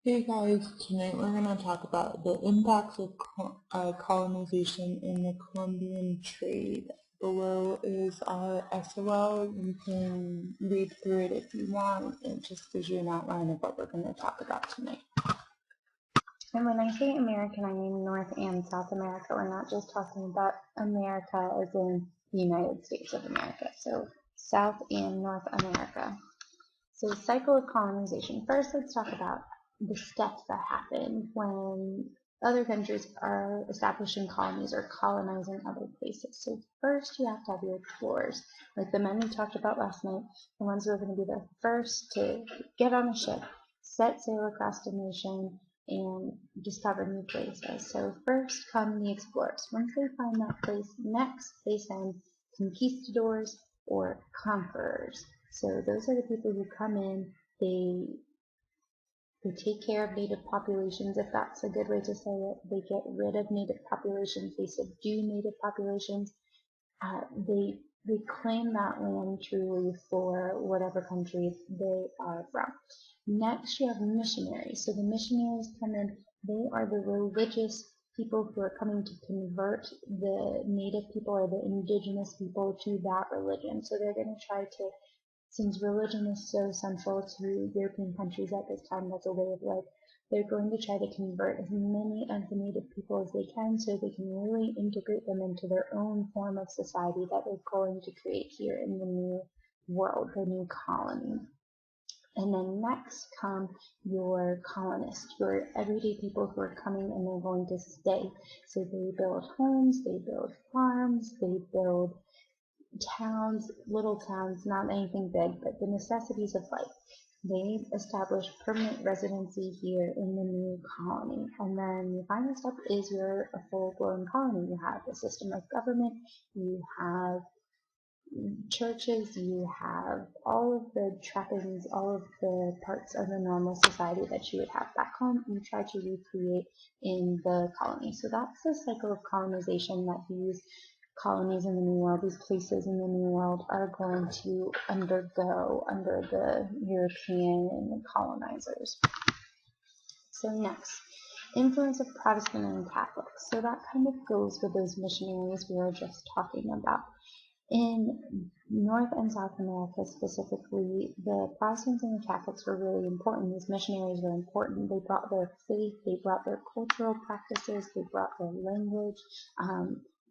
Hey guys, tonight we're going to talk about the impacts of colonization in the Columbian trade. Below is our SOL. You can read through it if you want. It just gives you an outline of what we're going to talk about tonight. And when I say American, I mean North and South America. We're not just talking about America as in the United States of America. So South and North America. So the cycle of colonization. First, let's talk about the steps that happen when other countries are establishing colonies or colonizing other places. So first you have to have your explorers, like the men we talked about last night, the ones who are going to be the first to get on a ship, set sail across the nation, and discover new places. So first come the explorers. Once they find that place, next they send conquistadors or conquerors. So those are the people who come in, they take care of native populations, if that's a good way to say it. They get rid of native populations, they subdue native populations, they claim that land truly for whatever country they are from. Next, you have missionaries. So the missionaries come in, they are the religious people who are coming to convert the native people or the indigenous people to that religion. So they're going to try to, since religion is so central to European countries at this time, that's a way of life, they're going to try to convert as many of the native people as they can so they can really integrate them into their own form of society that they're going to create here in the new world, the new colony. And then next come your colonists, your everyday people who are coming and they're going to stay. So they build homes, they build farms, they build towns, little towns, not anything big, but the necessities of life. They establish permanent residency here in the new colony. And then the final step is you're a full-blown colony. You have a system of government, you have churches, you have all of the trappings, all of the parts of a normal society that you would have back home, and try to recreate in the colony. So that's the cycle of colonization that these colonies in the New World, these places in the New World, are going to undergo under the European colonizers. So next, influence of Protestant and Catholic. So that kind of goes with those missionaries we were just talking about. In North and South America specifically, the Protestants and the Catholics were really important. These missionaries were important. They brought their faith, they brought their cultural practices, they brought their language.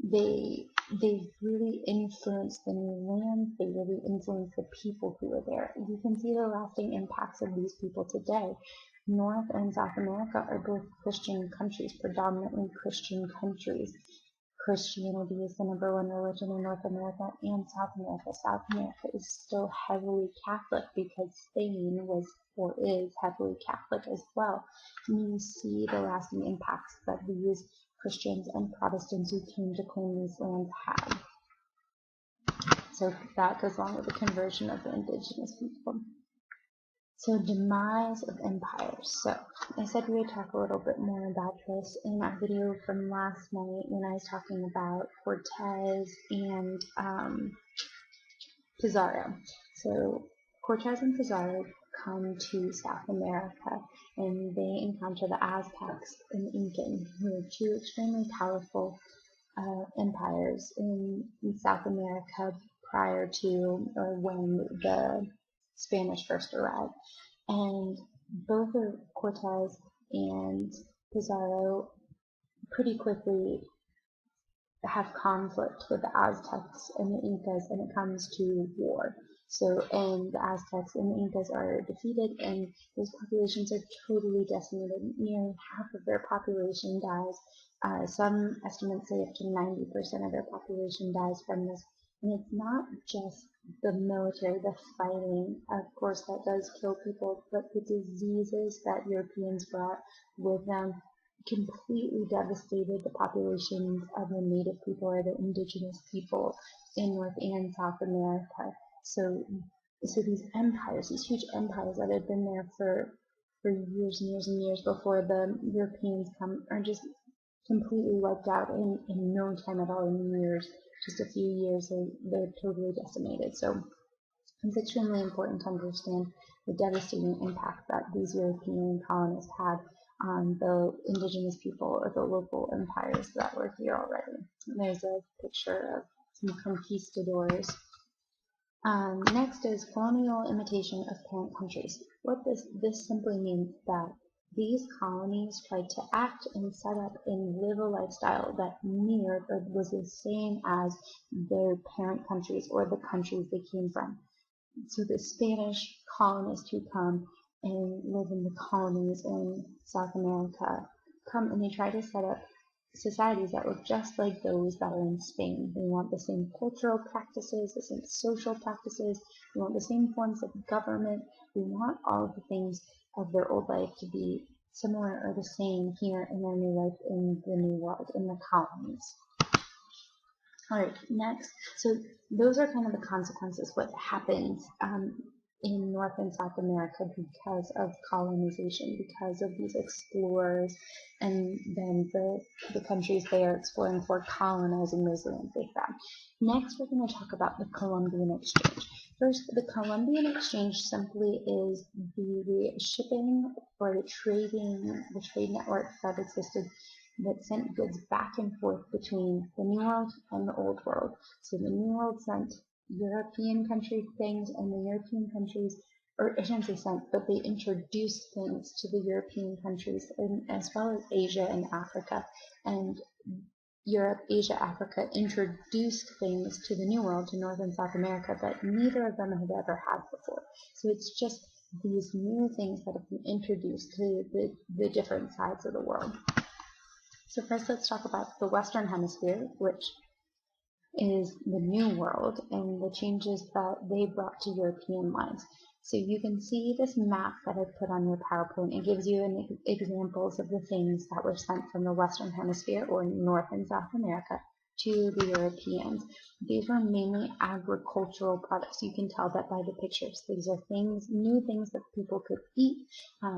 They really influenced the new land. They really influenced the people who were there. You can see the lasting impacts of these people today. North and South America are both Christian countries, predominantly Christian countries. Christianity is the #1 religion in North America and South America. South America is still heavily Catholic because Spain was or is heavily Catholic as well. And you see the lasting impacts that these Christians and Protestants who came to claim these lands had. So that goes along with the conversion of the indigenous people. So demise of empires. So I said we would talk a little bit more about this in our video from last night when I was talking about Cortez and Pizarro. So Cortez and Pizarro come to South America and they encounter the Aztecs and Incans, who are two extremely powerful empires in South America prior to or when the Spanish first arrived. And both of Cortez and Pizarro pretty quickly have conflict with the Aztecs and the Incas, and it comes to war. So, and the Aztecs and the Incas are defeated, and those populations are totally decimated. Nearly half of their population dies. Some estimates say up to 90% of their population dies from this. And it's not just the military, the fighting, of course, that does kill people, but the diseases that Europeans brought with them completely devastated the populations of the native people or the indigenous people in North and South America. So these empires, these huge empires that had been there for years and years and years before the Europeans come, are just completely wiped out in no time at all, in years, just a few years, they're totally decimated. So it's extremely important to understand the devastating impact that these European colonists had on the indigenous people or the local empires that were here already. And there's a picture of some conquistadors. Next is colonial imitation of parent countries. What this simply means that these colonies tried to act and set up and live a lifestyle that mirrored or was the same as their parent countries or the countries they came from. So the Spanish colonists who come and live in the colonies in South America come and they try to set up societies that look just like those that are in Spain. They want the same cultural practices, the same social practices, they want the same forms of government, they want all of the things of their old life to be similar or the same here in their new life in the new world, in the colonies. All right, next. So those are kind of the consequences, what happens in North and South America because of colonization, because of these explorers, and then the countries they are exploring for colonizing those lands they found. Next, we're going to talk about the Columbian Exchange. First, the Columbian Exchange simply is the shipping or the trade network that existed that sent goods back and forth between the New World and the Old World. So the New World sent European country things, and the European countries, or I shouldn't say sent, but they introduced things to the European countries, and as well as Asia and Africa. And Europe, Asia, Africa introduced things to the New World, to North and South America, that neither of them had ever had before. So it's just these new things that have been introduced to the different sides of the world. So first let's talk about the Western Hemisphere, which is the New World, and the changes that they brought to European lives. So you can see this map that I put on your PowerPoint. It gives you examples of the things that were sent from the Western Hemisphere, or North and South America, to the Europeans. These were mainly agricultural products. You can tell that by the pictures. These are things, new things that people could eat.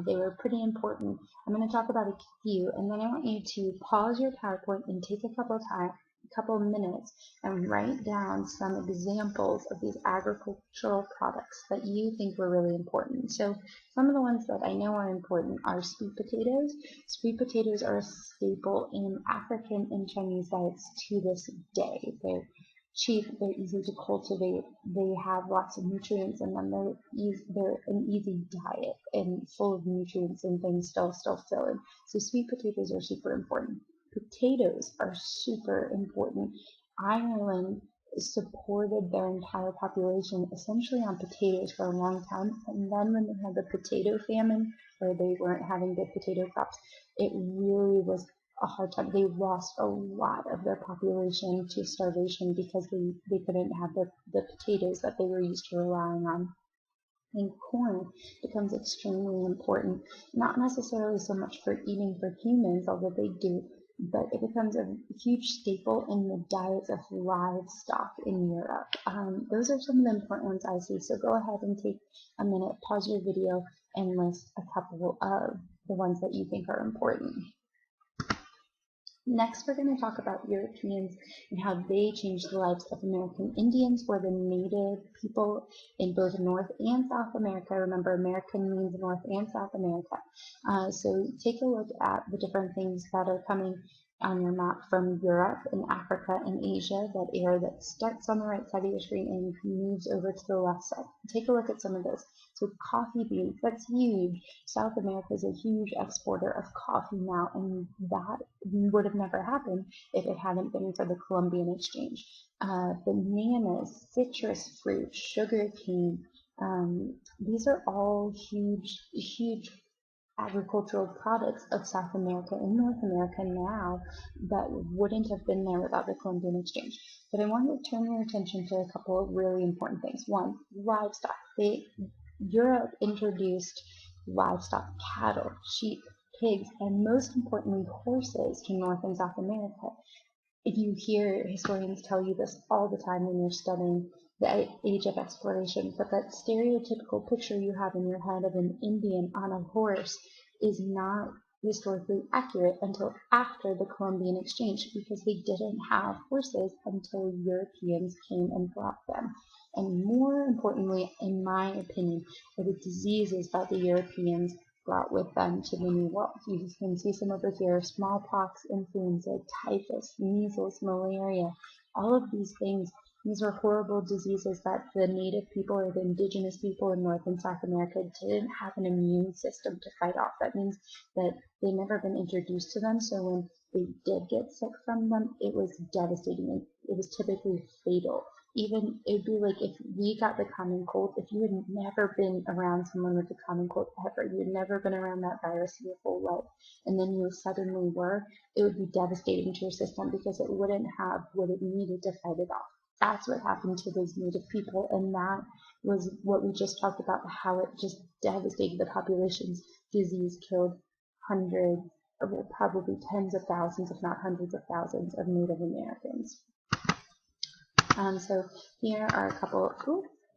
They were pretty important. I'm going to talk about a few, and then I want you to pause your PowerPoint and take a couple minutes and write down some examples of these agricultural products that you think were really important. So some of the ones that I know are important are sweet potatoes. Sweet potatoes are a staple in African and Chinese diets to this day. They're cheap, they're easy to cultivate, they have lots of nutrients in them, they're an easy diet and full of nutrients and things still fill in. So sweet potatoes are super important. Potatoes are super important. Ireland supported their entire population essentially on potatoes for a long time, and then when they had the potato famine, where they weren't having good potato crops, it really was a hard time. They lost a lot of their population to starvation because they couldn't have the potatoes that they were used to relying on. And corn becomes extremely important, not necessarily so much for eating for humans, although they do, but it becomes a huge staple in the diets of livestock in Europe. Those are some of the important ones I see, so go ahead and take a minute, pause your video, and list a couple of the ones that you think are important. Next, we're going to talk about Europeans and how they changed the lives of American Indians, were the native people in both North and South America. Remember, American means North and South America. So take a look at the different things that are coming on your map from Europe and Africa and Asia, that area that starts on the right side of your screen and moves over to the left side. Take a look at some of those. So coffee beans, that's huge. South America is a huge exporter of coffee now, and that would have never happened if it hadn't been for the Columbian Exchange. Bananas, citrus fruit, sugar cane, these are all huge agricultural products of South America and North America now that wouldn't have been there without the Columbian Exchange. But I want to turn your attention to a couple of really important things. One, livestock. Europe introduced livestock, cattle, sheep, pigs, and most importantly, horses to North and South America. If you hear historians tell you this all the time when you're studying the age of exploration, but that stereotypical picture you have in your head of an Indian on a horse is not historically accurate until after the Columbian exchange because they didn't have horses until Europeans came and brought them. And more importantly, in my opinion, are the diseases that the Europeans brought with them to the New World. You can see some over here: smallpox, influenza, typhus, measles, malaria. All of these things, these are horrible diseases that the native people or the indigenous people in North and South America didn't have an immune system to fight off. That means that they'd never been introduced to them, so when they did get sick from them, it was devastating. It was typically fatal. Even it'd be like if we got the common cold, if you had never been around someone with the common cold ever, you had never been around that virus your whole life, and then you suddenly were, it would be devastating to your system because it wouldn't have what it needed to fight it off. That's what happened to those native people, and that was what we just talked about, how it just devastated the populations. Disease killed hundreds, or probably tens of thousands, if not hundreds of thousands, of Native Americans. So here are a couple,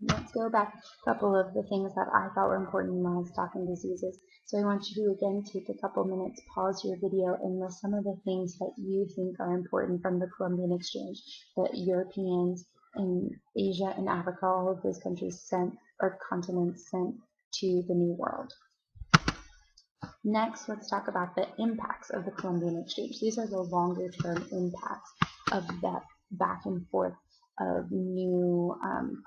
let's go back, a couple of the things that I thought were important in livestock and diseases. So I want you to again take a couple minutes, pause your video, and list some of the things that you think are important from the Columbian exchange that Europeans in Asia and Africa, all of those countries sent, or continents sent to the New World. Next, let's talk about the impacts of the Columbian exchange. These are the longer term impacts of that back and forth of new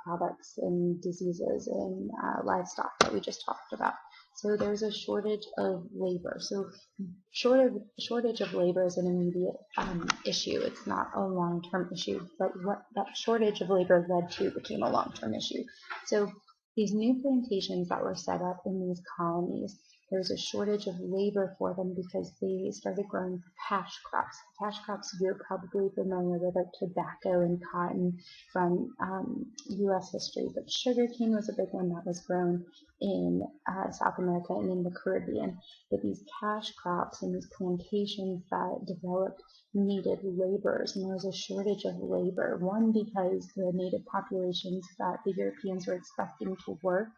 products and diseases and livestock that we just talked about. So there's a shortage of labor. So shortage of labor is an immediate issue. It's not a long-term issue, but what that shortage of labor led to became a long-term issue. So these new plantations that were set up in these colonies, there's a shortage of labor for them because they started growing cash crops. Cash crops you're probably familiar with, like tobacco and cotton from U.S. history, but sugarcane was a big one that was grown in South America and in the Caribbean. But these cash crops and these plantations that developed needed laborers, and there was a shortage of labor. One, because the native populations that the Europeans were expecting to work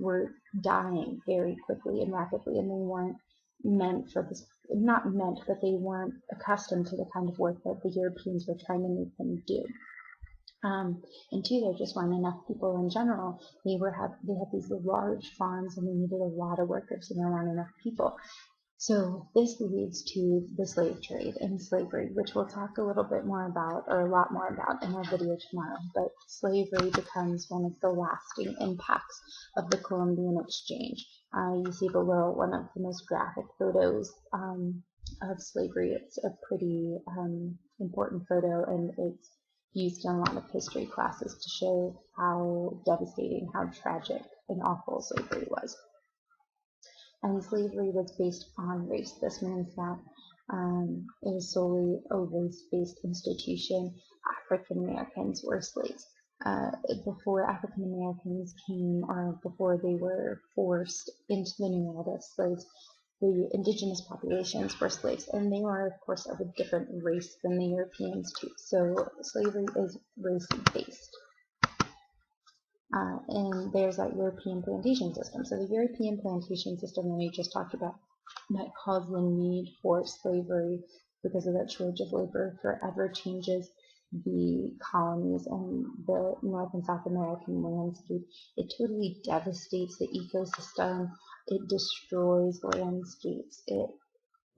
were dying very quickly and rapidly, and they weren't meant for this, not meant, but they weren't accustomed to the kind of work that the Europeans were trying to make them do. And two, there just weren't enough people in general. They had these large farms and they needed a lot of workers, and there weren't enough people. So this leads to the slave trade and slavery, which we'll talk a little bit more about, or a lot more about in our video tomorrow. But slavery becomes one of the lasting impacts of the Columbian exchange. You see below one of the most graphic photos of slavery. It's a pretty important photo, and it's used in a lot of history classes to show how devastating, how tragic and awful slavery was. And slavery was based on race. This means that it was solely a race-based institution. African Americans were slaves. Before African Americans came, or before they were forced into the New World as slaves, the indigenous populations were slaves, and they were, of course, of a different race than the Europeans too. So slavery is race-based. And there's that European plantation system. So the European plantation system that we just talked about, that caused the need for slavery because of that shortage of labor, forever changes the colonies and the North and South American landscape. It totally devastates the ecosystem. It destroys landscapes.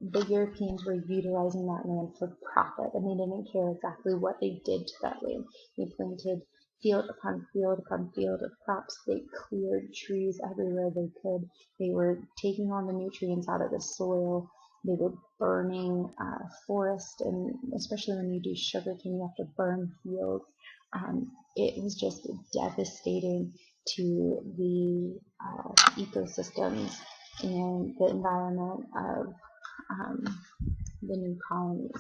The Europeans were utilizing that land for profit, and they didn't care exactly what they did to that land. They planted field upon field upon field of crops. They cleared trees everywhere they could. They were taking all the nutrients out of the soil. They were burning forest, and especially when you do sugarcane, you have to burn fields. It was just devastating to the ecosystems and the environment of the new colonies.